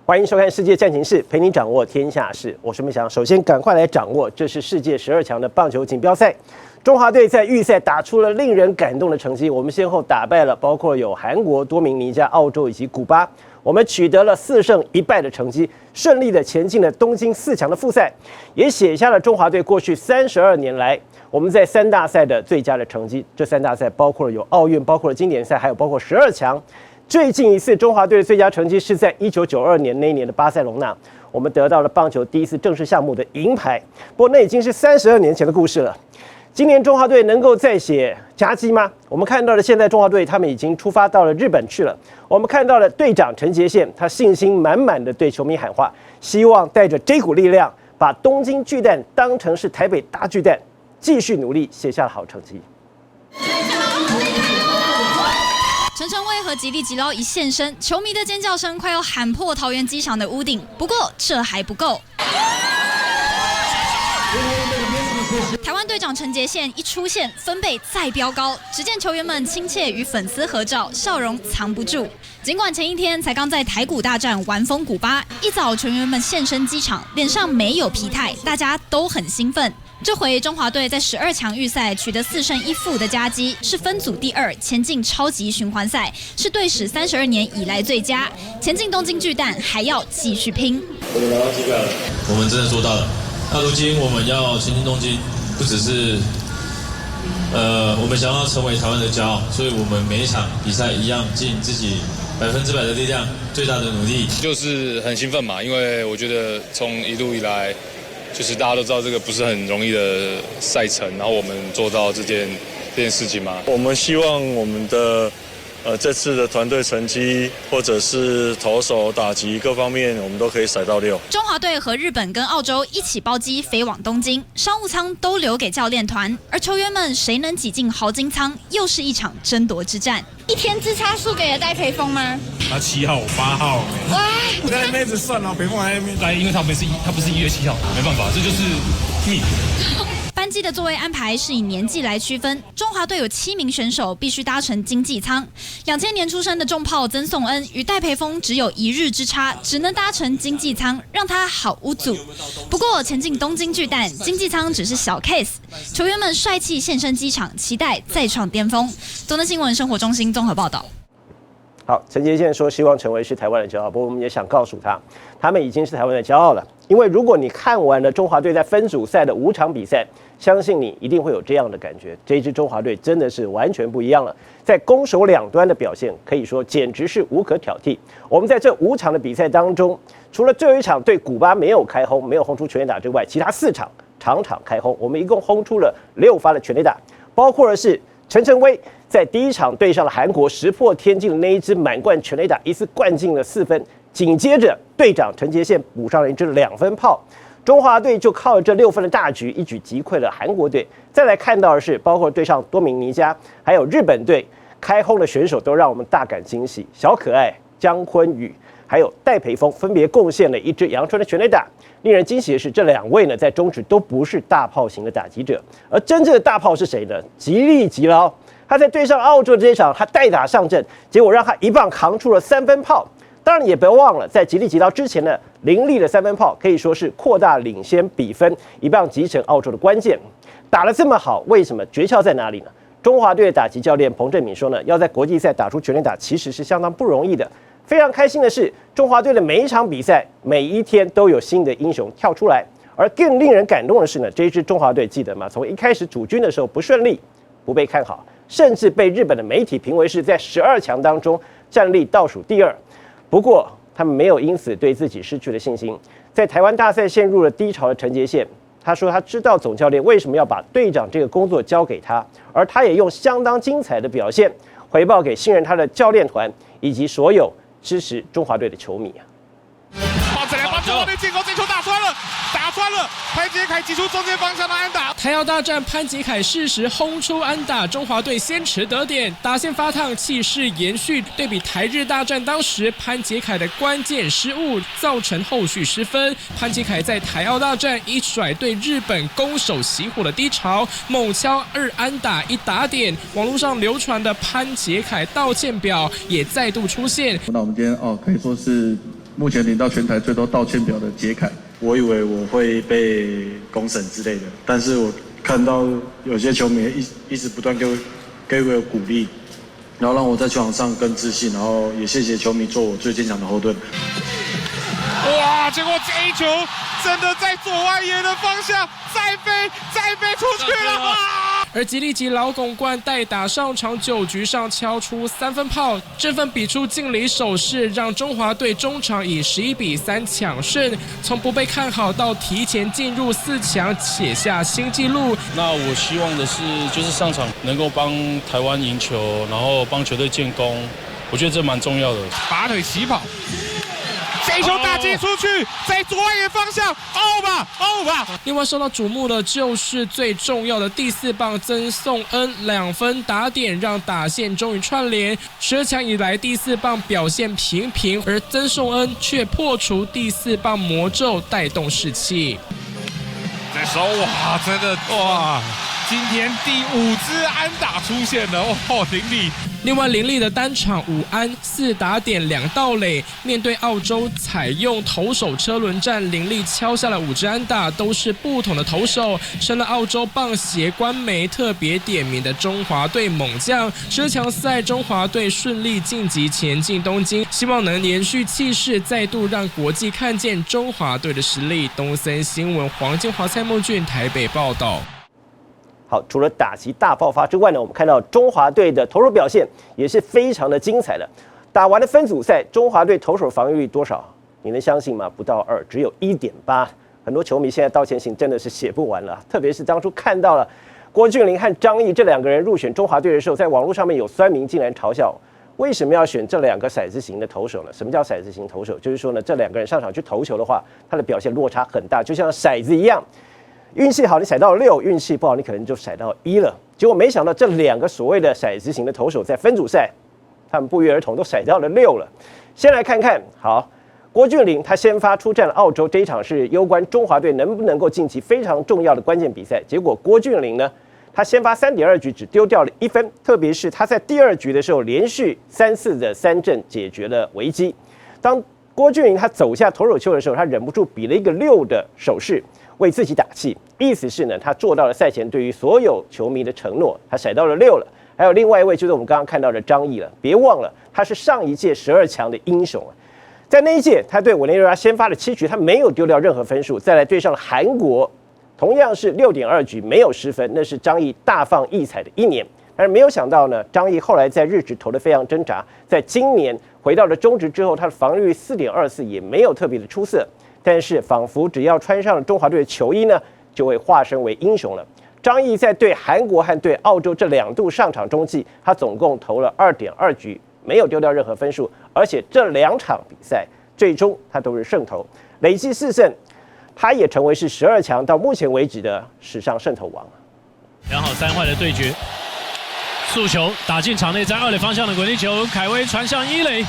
欢迎收看《世界战情室》，陪你掌握天下事。我是梅翔，首先赶快来掌握，这是世界12强的棒球锦标赛，中华队在预赛打出了令人感动的成绩。我们先后打败了包括有韩国、多明尼加、澳洲以及古巴，我们取得了4胜1败的成绩，顺利的前进了东京4强的复赛，也写下了中华队过去32年来我们在3大赛的最佳的成绩。这3大赛包括了有奥运，包括了经典赛，还有包括12强。最近一次中华队的最佳成绩是在1992年那一年的巴塞隆纳，我们得到了棒球第一次正式项目的银牌。不过那已经是32年前的故事了。今年中华队能够再写佳绩吗？我们看到了现在中华队他们已经出发到了日本去了。我们看到了队长陈杰宪，他信心满满的对球迷喊话，希望带着这股力量，把东京巨蛋当成是台北大巨蛋，继续努力写下了好成绩。陈晨威和吉力吉捞一现身，球迷的尖叫声快要喊破桃园机场的屋顶。不过这还不够，台湾队长陈杰宪一出现，分贝再飙高。只见球员们亲切与粉丝合照，笑容藏不住。尽管前一天才刚在台古大战完封古巴，一早球员们现身机场，脸上没有疲态，大家都很兴奋。这回中华队在12强预赛取得4胜1负的佳绩，是分组第2，前进超级循环赛，是队史32年以来最佳。前进东京巨蛋还要继续拼。我们拿到机会了，我们真的做到了。那如今我们要前进东京，不只是我们想要成为台湾的骄傲，所以我们每一场比赛一样尽自己100%的力量，最大的努力。就是很兴奋嘛，因为我觉得从一路以来。就是大家都知道这个不是很容易的赛程，然后我们做到这件事情嘛。我们希望我们的这次的团队成绩，或者是投手打击各方面，我们都可以甩到6。中华队和日本跟澳洲一起包机飞往东京，商务舱都留给教练团，而球员们谁能挤进豪金舱，又是一场争夺之战。1天之差输给了戴培峰吗？他7号，我8号。哇！我在那边一直算培峰来那边来，因为他不是1月7号，没办法，这就是命。班机的座位安排是以年纪来区分，中华队有7名选手必须搭乘经济舱。2000年出生的重炮曾颂恩与戴培峰只有1日之差，只能搭乘经济舱，让他好无阻。不过前进东京巨蛋，经济舱只是小 case， 球员们帅气现身机场，期待再创巅峰。中正新闻生活中心综合报道。好，陈杰宪说希望成为是台湾的骄傲，不过我们也想告诉他，他们已经是台湾的骄傲了。因为如果你看完了中华队在分组赛的5场比赛，相信你一定会有这样的感觉，这支中华队真的是完全不一样了。在攻守两端的表现，可以说简直是无可挑剔。我们在这5场的比赛当中，除了最后一场对古巴没有开轰，没有轰出全垒打之外，其他4场场开轰，我们一共轰出了6发的全垒打，包括的是陈晨威在第一场对上了韩国，石破天惊的那一支满贯全垒打，一次灌进了4分。紧接着队长陈杰宪补上了一支2分炮，中华队就靠着这6分的大局，一举击溃了韩国队。再来看到的是，包括对上多明尼加，还有日本队开轰的选手，都让我们大感惊喜。小可爱姜昆宇还有戴培峰分别贡献了1支阳春的全垒打。令人惊喜的是，这2位呢在中职都不是大炮型的打击者，而真正的大炮是谁呢？吉力吉捞，他在对上澳洲这一场，他代打上阵，结果让他一棒扛出了3分炮。当然也不要忘了，在吉力吉捞之前的凌厉的3分炮，可以说是扩大领先比分，一棒击成澳洲的关键。打得这么好，为什么？诀窍在哪里呢？中华队的打击教练彭正敏说呢，要在国际赛打出全垒打，其实是相当不容易的。非常开心的是，中华队的每一场比赛，每一天都有新的英雄跳出来。而更令人感动的是呢，这一支中华队记得吗？从一开始主军的时候不顺利，不被看好，甚至被日本的媒体评为是在12强当中战力倒数第2。不过，他们没有因此对自己失去了信心。在台湾大赛陷入了低潮的陈杰宪，他说他知道总教练为什么要把队长这个工作交给他，而他也用相当精彩的表现回报给信任他的教练团以及所有支持中华队的球迷啊！棒子来把中华队进攻，这球打穿了，潘杰凯击出中间方向的安打。台澳大战，潘杰凯适时轰出安打，中华队先持得点，打线发烫，气势延续。对比台日大战，当时潘杰凯的关键失误造成后续失分。潘杰凯在台澳大战一甩对日本攻守熄火的低潮，猛敲2安打1打点。网络上流传的潘杰凯道歉表也再度出现。那我们今天可以说是目前领到全台最多道歉表的杰凯。我以为我会被公审之类的，但是我看到有些球迷一直不断给我鼓励，然后让我在球场上更自信，然后也谢谢球迷做我最坚强的后盾。哇！结果这一球真的在左外野的方向再飞出去了！而吉利吉老拱冠代打上场9局上敲出3分炮，这份比出敬礼手势，让中华队中场以11-3抢胜，从不被看好到提前进入4强，写下新纪录。那我希望的是，就是上场能够帮台湾赢球，然后帮球队建功，我觉得这蛮重要的。拔腿起跑。这一球打击出去，在左外野方向，out 吧！另外受到瞩目的就是最重要的第4棒曾颂恩2分打点，让打线终于串联。12强以来第4棒表现平平，而曾颂恩却破除第4棒魔咒，带动士气。这时候哇，真的哇！今天第5支安打出现了哦，林立。另外，林立的单场5安4打点2盗垒，面对澳洲采用投手车轮战，林立敲下了5支安打，都是不同的投手，成了澳洲棒协官媒特别点名的中华队猛将。12强赛中华队顺利晋级前进东京，希望能延续气势，再度让国际看见中华队的实力。东森新闻黄金华、蔡梦俊台北报道。好，除了打击大爆发之外呢，我们看到中华队的投手表现也是非常的精彩的。打完了分组赛，中华队投手防御率多少？你能相信吗？不到2，只有1.8。很多球迷现在道歉信真的是写不完了，特别是当初看到了郭俊麟和张毅这2个人入选中华队的时候，在网络上面有酸民竟然嘲笑，为什么要选这2个骰子型的投手呢？什么叫骰子型投手？就是说呢，这2个人上场去投球的话，他的表现落差很大，就像骰子一样。运气好，你骰到了6；运气不好，你可能就骰到1了。结果没想到，这2个所谓的骰子型的投手在分组赛，他们不约而同都骰到了6了。先来看看，好，郭俊麟他先发出战了澳洲，这一场是攸关中华队能不能够晋级非常重要的关键比赛。结果郭俊麟呢，他先发3.2局只丢掉了1分，特别是他在第2局的时候连续3次的3振解决了危机。当郭俊麟他走下投手丘的时候，他忍不住比了一个6的手势，为自己打气，意思是呢，他做到了赛前对于所有球迷的承诺，他骰到了6了。还有另外一位就是我们刚刚看到的张毅了，别忘了他是上一届12强的英雄啊，在那一届他对委内瑞拉先发了7局，他没有丢掉任何分数，再来对上了韩国，同样是6.2局没有失分，那是张毅大放异彩的一年。但是没有想到呢，张毅后来在日职投得非常挣扎，在今年回到了中职之后，他的防御率4.24也没有特别的出色。但是仿佛只要穿上了中华队的球衣呢，就会化身为英雄了。张毅在对韩国和对澳洲这2度上场中继，他总共投了2.2局，没有丢掉任何分数，而且这2场比赛最终他都是胜投，累计4胜，他也成为是12强到目前为止的史上胜投王。良好3坏的对决，速球打进场内，在2垒方向的滚地球，凯威传向1垒。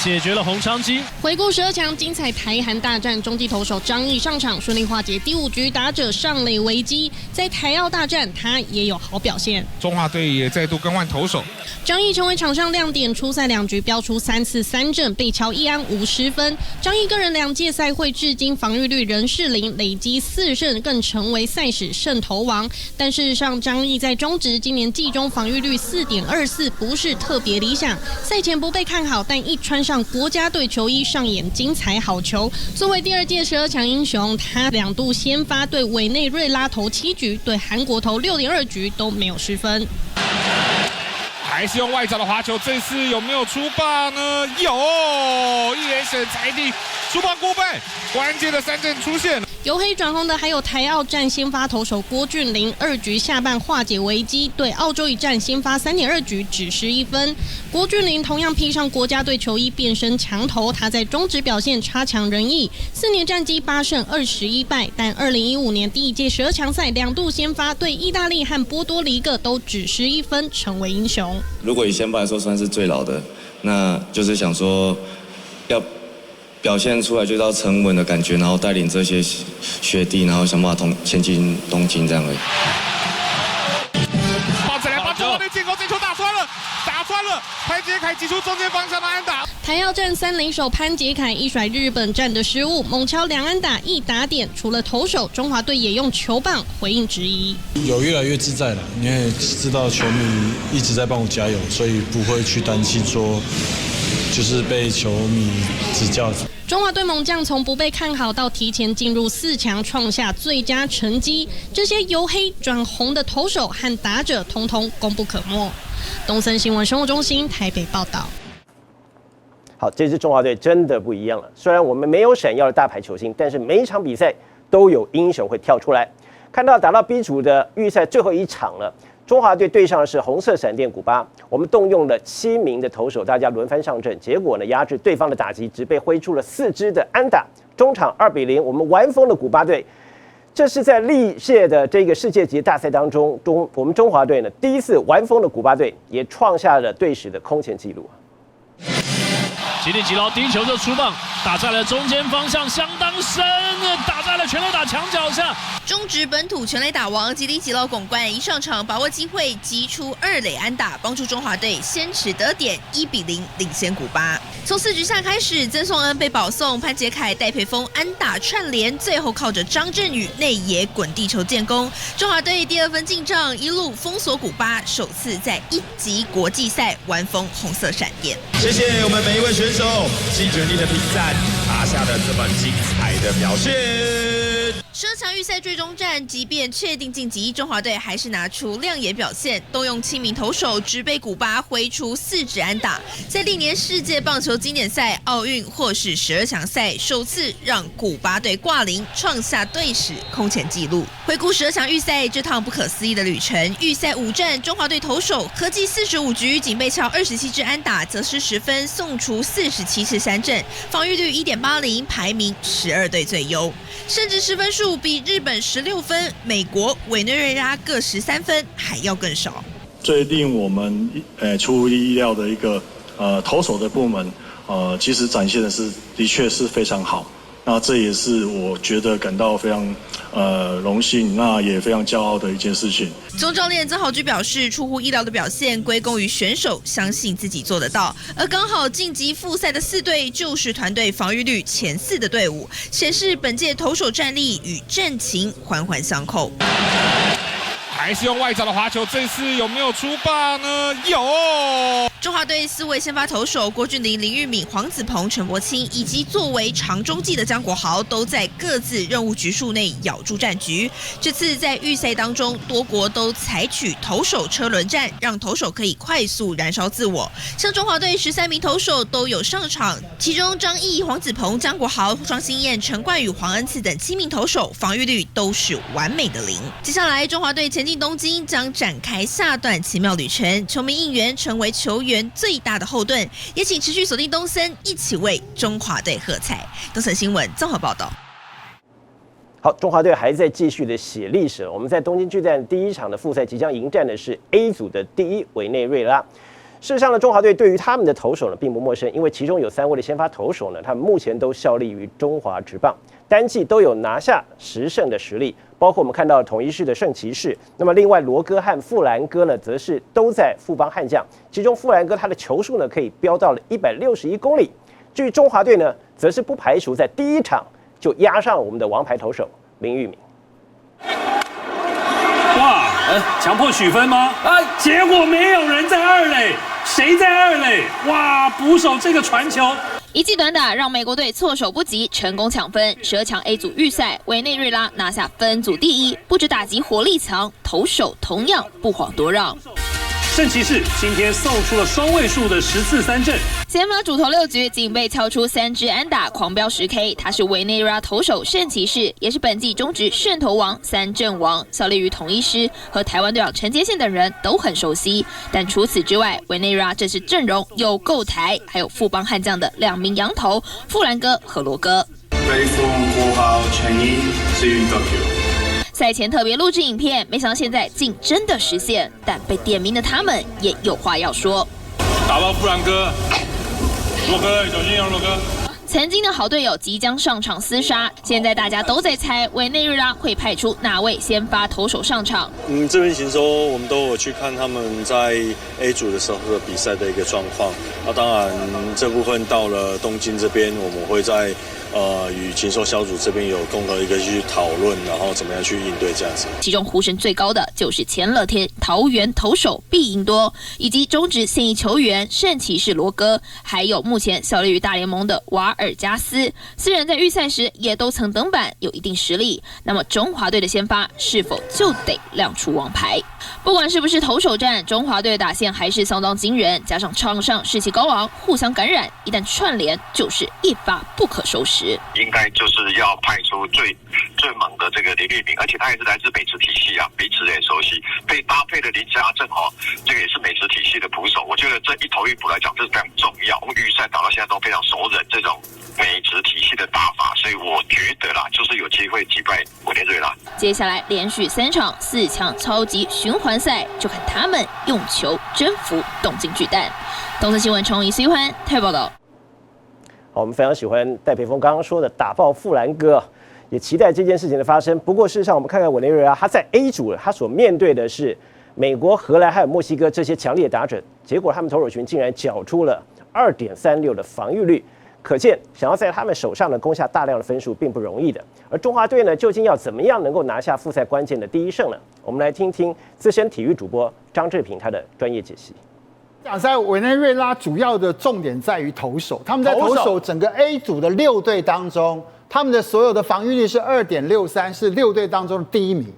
解决了洪昌基。回顾12强精彩台韩大战，中继投手张毅上场顺利化解第5局打者上垒危机。在台澳大战，他也有好表现。中华队也再度更换投手，张毅成为场上亮点，出赛2局飙出3次3振，被敲1安5失分。张毅个人2届赛会至今防御率仍是0，累积4胜，更成为赛史胜投王。但事实上，张毅在中职今年季中防御率4.24，不是特别理想。赛前不被看好，但一穿上国家队球衣，上演精彩好球。作为第2届12强英雄，他2度先发对委内瑞拉投7局，对韩国投6.2局都没有失分。还是用外角的滑球，这次有没有出棒呢？有，一垒审裁定出棒过半，关键的3振出现。由黑转红的还有台澳战先发投手郭俊麟，2局下半化解危机，对澳洲一战先发3.2局只失1分。郭俊麟同样披上国家队球衣，变身强投。他在中职表现差强人意，4年战绩8胜21败，但2015年第1届12强赛2度先发，对意大利和波多黎各都只失1分，成为英雄。如果以先发来说，算是最老的，那就是想说要表现出来就是要沉稳的感觉，然后带领这些学弟，然后想办法前进东京这样而已。棒子来，把中华队进攻，这球打穿了，了，潘杰凯击出中间方向的安打。台要战3垒手潘杰凯一甩日本战的失误，猛敲2安打1打点。除了投手，中华队也用球棒回应质疑。有越来越自在了，因为知道球迷一直在帮我加油，所以不会去担心说就是被球迷指教。中华队猛将从不被看好到提前进入4强，创下最佳成绩。这些由黑转红的投手和打者，统统功不可没。东森新闻生活中心台北报道。好，这支中华队真的不一样了。虽然我们没有闪耀的大牌球星，但是每一场比赛都有英雄会跳出来。看到打到 B 组的预赛最后一场了，中华队对上的是红色闪电古巴。我们动用了7名的投手，大家轮番上阵，结果呢压制对方的打击，只被挥出了4支的安打。中场2-0，我们玩疯了古巴队。这是在历届的这个世界级大赛当中，我们中华队呢第一次玩疯了古巴队，也创下了队史的空前纪录。吉利吉劳第一球就出棒，打在了中间方向，相当深，打在了全垒打墙角下。中职本土全垒打王吉利吉劳拱冠，一上场把握机会击出2垒安打，帮助中华队先取得点，1-0领先古巴。从4局下开始，曾颂恩被保送，潘杰凯、戴培峰安打串联，最后靠着张振宇内野滚地球建功，中华队第2分进账，一路封锁古巴，首次在1级国际赛玩疯红色闪电。谢谢我们每一位选手尽全力的拼战，打下了这么精彩的表现。12强预赛最终战，即便确定晋级，中华队还是拿出亮眼表现，动用7名投手，只被古巴挥出4支安打，在历年世界棒球经典赛、奥运或是12强赛，首次让古巴队挂零，创下队史空前纪录。回顾12强预赛这趟不可思议的旅程，预赛5战，中华队投手合计45局，仅被敲27支安打，则失10分，送出47次三振，防御率1.80，排名12队最优，甚至失分数比日本16分、美国、委内瑞拉各13分还要更少。最令我们出乎意料的一个投手的部门，其实展现的确是非常好。那这也是我觉得感到非常荣幸，那也非常骄傲的一件事情。总教练曾豪居表示，出乎意料的表现归功于选手相信自己做得到，而刚好晋级复赛的4队就是团队防御率前4的队伍，显示本届投手战力与战情环环相扣。还是用外角的滑球，这次有没有出棒呢？有。中华队4位先发投手郭俊麟、林玉敏、黄子鹏、陈柏青，以及作为长中继的江国豪，都在各自任务局数内咬住战局。这次在预赛当中，多国都采取投手车轮战，让投手可以快速燃烧自我。像中华队13名投手都有上场，其中张毅、黄子鹏、江国豪、庄心燕、陈冠宇、黄恩赐等7名投手防御率都是完美的0。接下来，中华队前进东京将展开下段奇妙旅程，球迷应援成为球员最大的后盾，也请持续锁定东森，一起为中华队喝彩。东森新闻综合报道。好，中华队还在继续的写历史。我们在东京巨蛋第1场的复赛即将迎战的是 A 组的第1委内瑞拉。事实上呢，中华队对于他们的投手呢并不陌生，因为其中有3位的先发投手呢，他们目前都效力于中华职棒，单季都有拿下10胜的实力。包括我们看到统一狮的圣骑士，那么另外罗哥和富兰哥呢，则是都在富邦悍将，其中富兰哥他的球速呢可以飙到了161公里。至于中华队呢，则是不排除在第1场就压上我们的王牌投手林玉敏。哇，强迫取分吗？结果没有人在2垒，谁在2垒？哇，捕手这个传球。一记短打让美国队措手不及，成功抢分。12强 A 组预赛，委内瑞拉拿下分组第1，不止打击火力强，投手同样不遑多让。圣骑士今天送出了双位数的10次三振，先发主投6局，仅被敲出3支安打，狂飙10K。他是委内瑞拉投手圣骑士，也是本季中职胜投王、3振王，效力于统一狮，和台湾队长陈杰宪等人都很熟悉。但除此之外，委内瑞拉这次阵容有够台，还有富邦悍将的2名洋投富兰哥和罗哥。赛前特别录制影片，没想到现在竟真的实现，但被点名的他们也有话要说。打爆富兰哥，罗哥小心啊，罗哥！曾经的好队友即将上场厮杀，现在大家都在猜委内瑞拉会派出哪位先发投手上场。这边行说我们都有去看他们在 A 组的时候的比赛的一个状况。那当然这部分到了东京这边，我们会在与禽兽小组这边有共同一个去讨论，然后怎么样去应对这样子。其中呼声最高的就是前乐天桃园投手毕赢多，以及中职现役球员圣骑士罗哥，还有目前效力于大联盟的瓦尔加斯。四人在预赛时也都曾登板，有一定实力。那么中华队的先发是否就得亮出王牌？不管是不是投手战，中华队的打线还是相当惊人，加上场上士气高昂，互相感染，一旦串联就是一发不可收拾。应该就是要派出最猛的这个林立明，而且他也是来自美职体系啊，彼此也熟悉，被搭配的林家正这个也是美职体系的捕手。我觉得这一投一捕来讲，这是非常重要。我们预赛打到现在都非常熟稔这种美职体系的打法，所以我觉得啦，就是有机会击败委内瑞拉。接下来连续3场4强超级循环赛，就看他们用球征服东京巨蛋。东森新闻从1C欢台报道。好，我们非常喜欢戴培峰刚刚说的打爆富兰哥，也期待这件事情的发生。不过事实上，我们看看委内瑞拉，他在 A 组，他所面对的是美国、荷兰还有墨西哥这些强烈打者，结果他们投手群竟然缴出了2.36的防御率，可见想要在他们手上呢攻下大量的分数并不容易的。而中华队呢，究竟要怎么样能够拿下复赛关键的第1胜呢？我们来听听资深体育主播张志平他的专业解析。讲在委内瑞拉主要的重点在于投手，他们在投手整个 A 组的6队当中，他们的所有的防御率是2.63，是6队当中的第1名。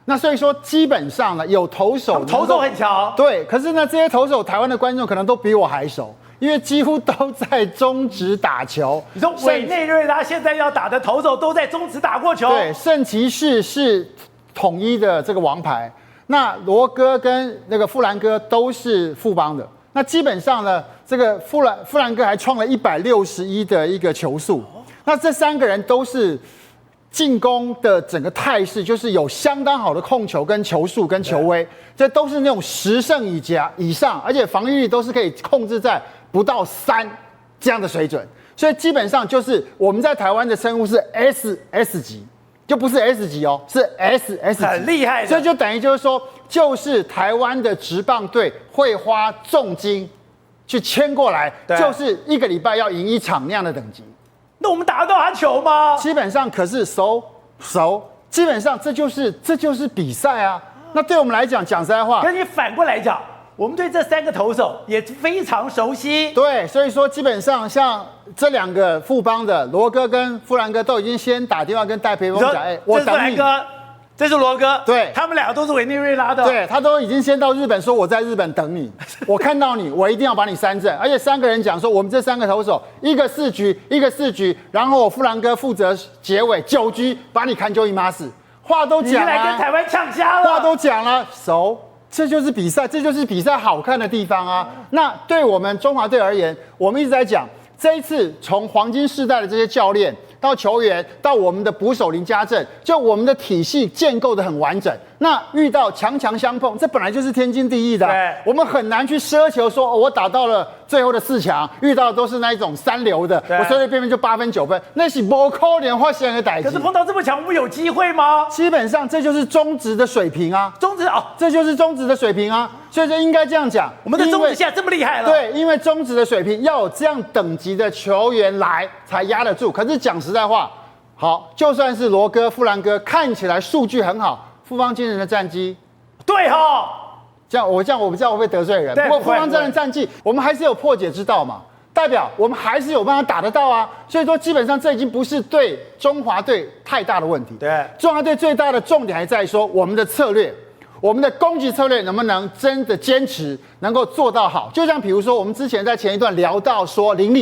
那所以说，基本上呢，有投手很强，对。可是呢，这些投手，台湾的观众可能都比我还熟，因为几乎都在中职打球。你说委内瑞拉现在要打的投手都在中职打过球？对，圣骑士是统一的这个王牌。那罗哥跟那个富兰哥都是富邦的，那基本上呢，这个富兰哥还创了161的一个球速。那这3个人都是进攻的整个态势，就是有相当好的控球跟球速跟球威，这都是那种10胜以上，而且防御率都是可以控制在不到3这样的水准。所以基本上就是我们在台湾的称呼是 SS 级。就不是 S 级哦，是 SS 级，很厉害的。所以就等于就是说，就是台湾的职棒队会花重金去签过来，就是1个礼拜要赢1场那样的等级。那我们打得到他球吗？基本上可是熟，基本上这就是比赛啊。那对我们来讲，讲实在话，跟你反过来讲。我们对这3个投手也非常熟悉，对，所以说基本上像这2个富邦的罗哥跟富兰哥都已经先打电话跟戴培峰讲，我等你。这是罗哥，对，他们2个都是委内瑞拉的，对，他都已经先到日本说我在日本等你，我看到你，我一定要把你3振，而且3个人讲说我们这3个投手，一个4局，然后我富兰哥负责结尾9局把你砍就一码死，话都讲了，你来跟台湾呛瞎了，话都讲了，熟。这就是比赛，这就是比赛好看的地方啊！那对我们中华队而言，我们一直在讲，这一次从黄金世代的这些教练到球员，到我们的捕手林家正，就我们的体系建构的很完整。那遇到强相碰，这本来就是天经地义的。我们很难去奢求说，我打到了最后的4强，遇到的都是那一种3流的，我随随便便就8分9分，那是不可能发生的代志。可是碰到这么强，我们有机会吗？基本上这就是中职的水平啊，这就是中职的水平啊，所以就应该这样讲。我们的中职现在这么厉害了，对，因为中职的水平要有这样等级的球员来才压得住。可是讲实在话，好，就算是罗哥、富兰哥看起来数据很好。富邦今年的战绩，对哈，这样我不知道我会得罪人。不过富邦这样的战绩，我们还是有破解之道嘛，代表我们还是有办法打得到啊。所以说，基本上这已经不是对中华队太大的问题。对，中华队最大的重点还在于说我们的策略，我们的攻击策略能不能真的坚持，能够做到好。就像比如说，我们之前在前一段聊到说林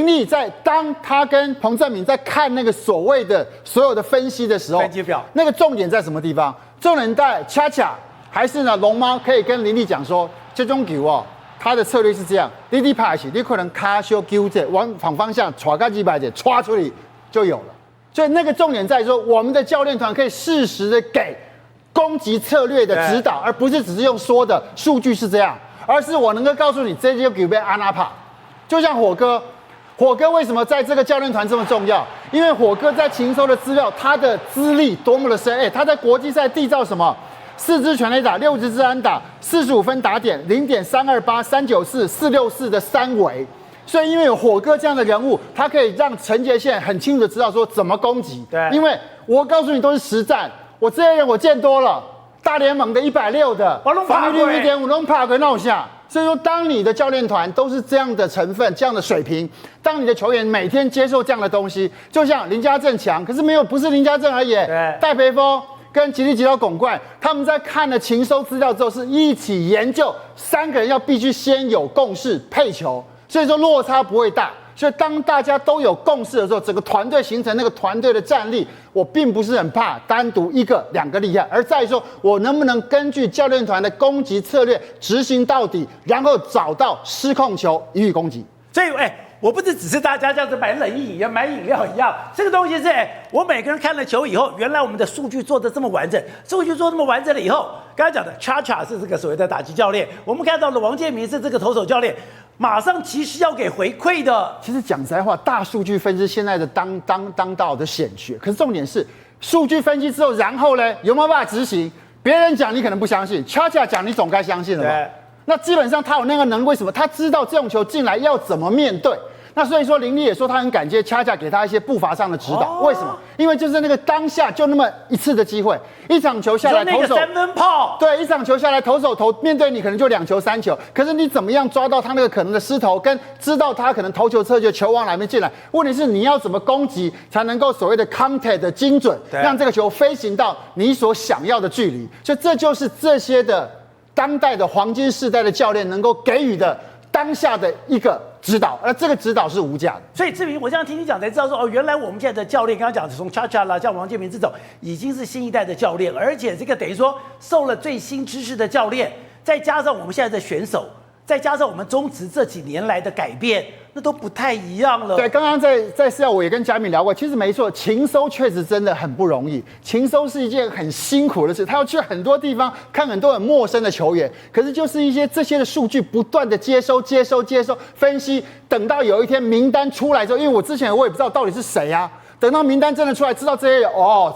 立在当他跟彭政闵在看那个所谓的所有的分析的时候，分析表那个重点在什么地方？重点在恰恰还是呢？龙猫可以跟林立讲说，这种球哦，他的策略是这样：你拍起，你可能卡修丢着往反方向传个几百点，刷出去就有了。所以那个重点在说，我们的教练团可以适时的给攻击策略的指导，而不是只是用说的数据是这样，而是我能够告诉你这些球被安拉帕，就像火火哥为什么在这个教练团这么重要？因为火哥在禽收的资料，他的资历多么的深，他在国际赛缔造什么？4支全垒打，6支安打，45分打点，0.328、394、464的3围。所以因为有火哥这样的人物，他可以让陈杰宪很清楚的知道说怎么攻击。对，因为我告诉你都是实战，我这些人我见多了，大联盟的160的，防御率1.5，拢拍个闹下。所以说，当你的教练团都是这样的成分、这样的水平，当你的球员每天接受这样的东西，就像林家正强，可是不是林家正而已，戴培峰跟吉利吉岛拱冠，他们在看了禽收资料之后，是一起研究，3个人要必须先有共识配球，所以说落差不会大。所以当大家都有共识的时候，整个团队形成那个团队的战力，我并不是很怕单独1个、2个厉害，而在于说我能不能根据教练团的攻击策略执行到底，然后找到失控球予以攻击。所以，我不是只是大家这样子买冷饮一样、买饮料一样，这个东西是我每个人看了球以后，原来我们的数据做得这么完整，数据做这么完整了以后，刚才讲的 Cha 是这个所谓的打击教练，我们看到了王建民是这个投手教练。马上其实要给回馈的。其实讲实在话，大数据分析现在的当道的显学，可是重点是数据分析之后，然后呢有没有办法执行？别人讲你可能不相信，恰讲你总该相信了吧？那基本上他有那个能力，为什么？他知道这种球进来要怎么面对。那所以说，林立也说他很感谢恰给他一些步伐上的指导。为什么？因为就是那个当下就那么一次的机会，一场球下来投手3分炮，对，一场球下来投手面对你可能就2球3球，可是你怎么样抓到他那个可能的失投，跟知道他可能投球策略球往哪边进来？问题是你要怎么攻击才能够所谓的 contact 的精准，让这个球飞行到你所想要的距离？所以这就是这些的当代的黄金世代的教练能够给予的当下的一个指导，而这个指导是无价的。所以志明，我这样听你讲才知道说，原来我们现在的教练，刚刚讲从Cha啦，像王建民这种，已经是新一代的教练，而且这个等于说受了最新知识的教练，再加上我们现在的选手，再加上我们中职这几年来的改变，那都不太一样了。对，刚刚在私下我也跟嘉敏聊过，其实没错，禽收确实真的很不容易，禽收是一件很辛苦的事，他要去很多地方看很多很陌生的球员，可是就是一些这些的数据不断的接收分析，等到有一天名单出来之后，因为我之前我也不知道到底是谁啊。等到名单真的出来，知道这些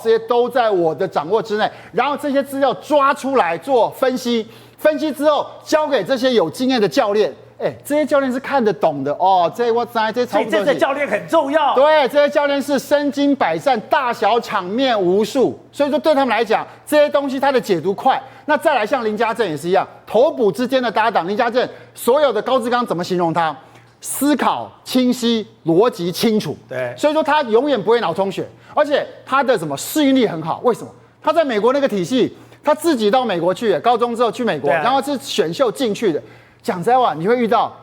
这些都在我的掌握之内，然后这些资料抓出来做分析之后交给这些有经验的教练。这些教练是看得懂的这我知这所以这些教练很重要。对，这些教练是身经百战，大小场面无数，所以说对他们来讲，这些东西他的解读快。那再来像林家正也是一样，头补之间的搭档，林家正所有的高志刚怎么形容他？思考清晰，逻辑清楚。对，所以说他永远不会脑充血，而且他的适应力很好。为什么？他在美国那个体系，他自己到美国去，高中之后去美国，然后是选秀进去的。讲实话，你会遇到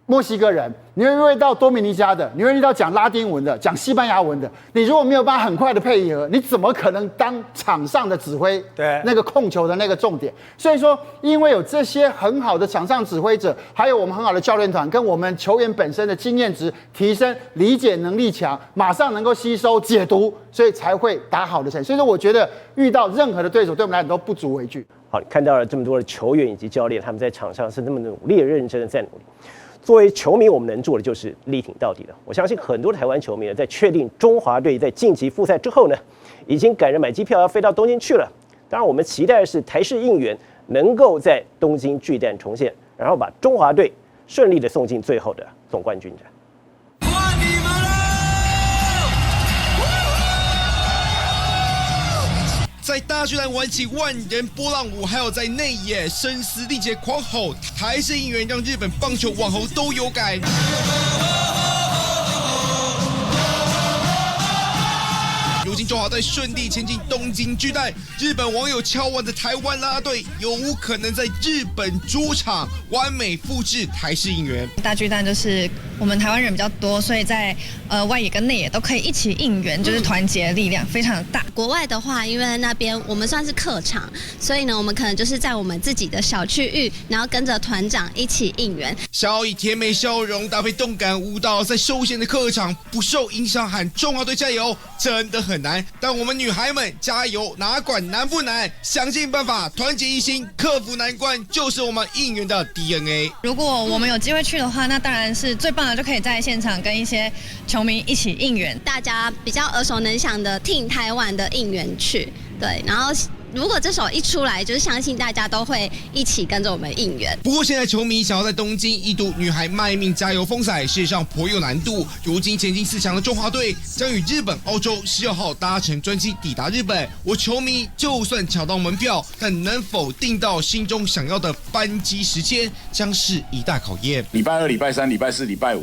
墨西哥人，你会遇到多米尼加的，你会遇到讲拉丁文的，讲西班牙文的。你如果没有办法很快的配合，你怎么可能当场上的指挥？对，那个控球的那个重点。所以说，因为有这些很好的场上指挥者，还有我们很好的教练团，跟我们球员本身的经验值提升，理解能力强，马上能够吸收解读，所以才会打好的成绩。所以说，我觉得遇到任何的对手，对我们来讲都不足为惧。好，你看到了这么多的球员以及教练，他们在场上是那么努力、认真的在努力。作为球迷，我们能做的就是力挺到底了。我相信很多的台湾球迷呢，在确定中华队在晋级复赛之后呢，已经赶着买机票要飞到东京去了。当然，我们期待的是台式应援能够在东京巨蛋重现，然后把中华队顺利的送进最后的总冠军战。在大巨蛋玩起万人波浪舞，还有在内野声嘶力竭狂吼，台式应援让日本棒球网红都有感。如今中华队顺利前进东京巨蛋，日本网友敲碗的台湾啦啦队有无可能在日本主场完美复制台式应援？大巨蛋就是我们台湾人比较多，所以在外野跟内野都可以一起应援，就是团结力量非常的大。国外的话，因为那边我们算是客场，所以呢，我们可能就是在我们自己的小区域，然后跟着团长一起应援。小以甜美笑容搭配动感舞蹈，在休闲的客场不受影响喊中华队加油，真的很难。难，但我们女孩们加油，哪管难不难，想尽办法，团结一心，克服难关，就是我们应援的 DNA。如果我们有机会去的话，那当然是最棒的，就可以在现场跟一些球迷一起应援，大家比较耳熟能详的挺台湾的应援曲，对，然后。如果这首一出来，就是相信大家都会一起跟着我们应援。不过现在球迷想要在东京一睹女孩卖命加油风采，事实上颇有难度。如今前进4强的中华队将与日本、澳洲16号搭乘专机抵达日本。我球迷就算抢到门票，但能否订到心中想要的班机时间，将是一大考验。礼拜2、礼拜3、礼拜4、礼拜5，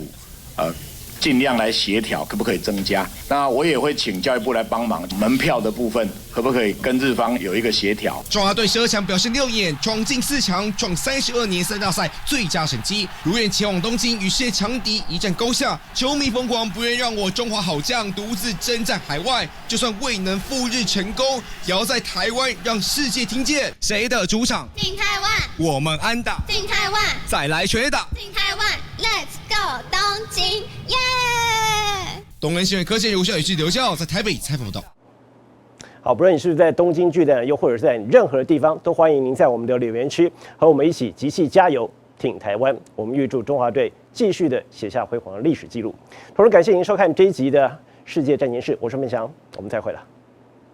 尽量来协调，可不可以增加？那我也会请教育部来帮忙，门票的部分可不可以跟日方有一个协调？中华队12强表现亮眼，闯进4强，创32年3大赛最佳成绩，如愿前往东京与世界强敌一战高下。球迷疯狂，不愿让我中华好将独自征战海外，就算未能赴日成功，也要在台湾让世界听见谁的主场？挺台湾，我们安打，挺台湾，再来全垒打，挺台湾 ，Let's go 东京，耶！东恩新闻科线由夏宇志、刘教在台北采访到。好，不论你是在东京巨蛋，又或者是在任何地方，都欢迎您在我们的留言区和我们一起集气加油，挺台湾。我们预祝中华队继续的写下辉煌的历史记录。同时感谢您收看这一集的世界战情室，我是孟翔，我们再会了。